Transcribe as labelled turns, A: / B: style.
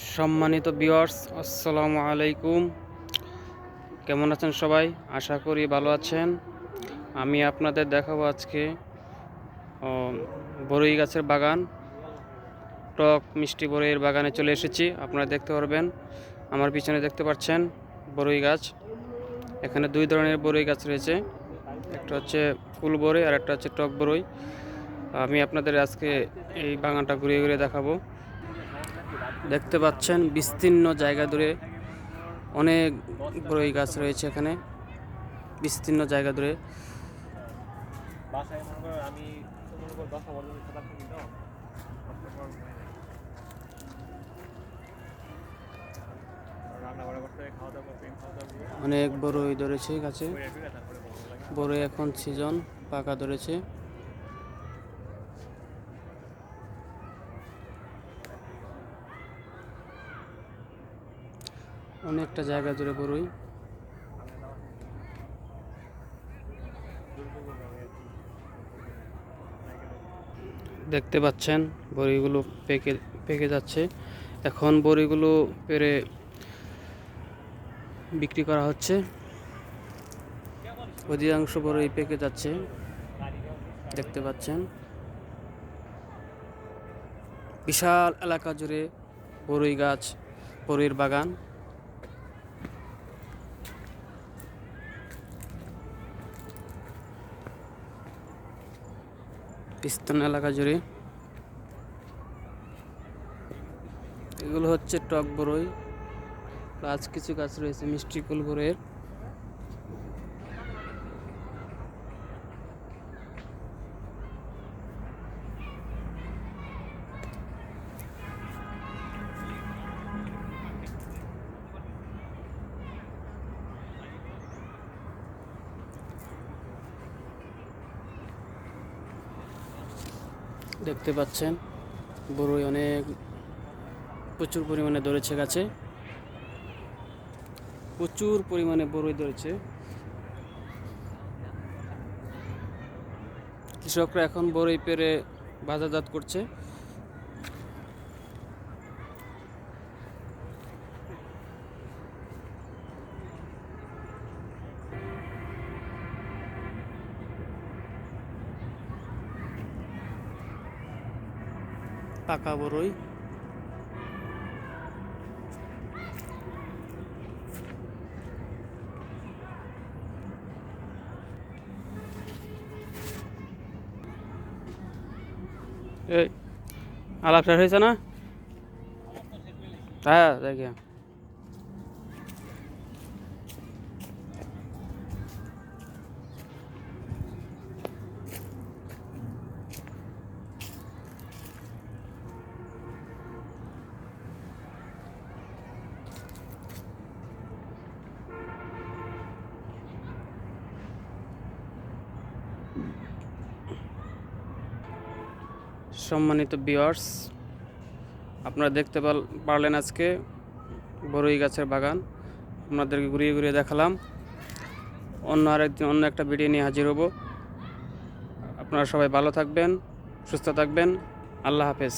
A: সম্মানিত ভিউয়ার্স, আসসালামু আলাইকুম। কেমন আছেন সবাই? আশা করি ভালো আছেন। আমি আপনাদের দেখাবো আজকে বরই গাছের বাগান। টক মিষ্টি বরইয়ের বাগানে চলে এসেছি। আপনারা দেখতে পারবেন, আমার পিছনে দেখতে পাচ্ছেন বরই গাছ। এখানে দুই ধরনের বরই গাছ রয়েছে, একটা হচ্ছে ফুল বরই আর একটা হচ্ছে টক বরই। আমি আপনাদের আজকে এই বাগানটা ঘুরিয়ে ঘুরিয়ে দেখাবো। দেখতে পাচ্ছেন বিস্তীর্ণ জায়গা জুড়ে অনেক বরই গাছ রয়েছে। এখানে বিস্তীর্ণ জায়গা ধরে অনেক বরই ধরেছে গাছে। বরই এখন সিজন, পাকা ধরেছে। অনেকটা জায়গা জুড়ে বরই। দেখতে পাচ্ছেন বড়িগুলো পেকে পেকে যাচ্ছে। এখন বড়িগুলো পেরে বিক্রি করা হচ্ছে। অধিকাংশ বড়ি পেকে যাচ্ছে, দেখতে পাচ্ছেন। বিশাল এলাকা জুড়ে বড়ই গাছ, বড়ির বাগান। বিস্তীর্ণ এলাকা জুড়ে এগুলো হচ্ছে টক বরই, প্লাস কিছু গাছ রয়েছে মিষ্টি কুল বরইয়ের। দেখতে পাচ্ছেন বরই অনেক প্রচুর পরিমাণে ধরেছে গাছে, প্রচুর পরিমাণে বরই ধরেছে। কৃষকরা এখন বরই পেরে বাজারজাত করছে। পাকা বরই। এই আলাপটা হয়েছে না? হ্যাঁ দেখি। সম্মানিত ভিউয়ার্স, আপনারা দেখতে পারলেন আজকে বরই গাছের বাগান। আপনাদেরকে ঘুরিয়ে ঘুরিয়ে দেখালাম। অন্য আরেকদিন অন্য একটা ভিডিও নিয়ে হাজির হব। আপনারা সবাই ভালো থাকবেন, সুস্থ থাকবেন। আল্লাহ হাফেজ।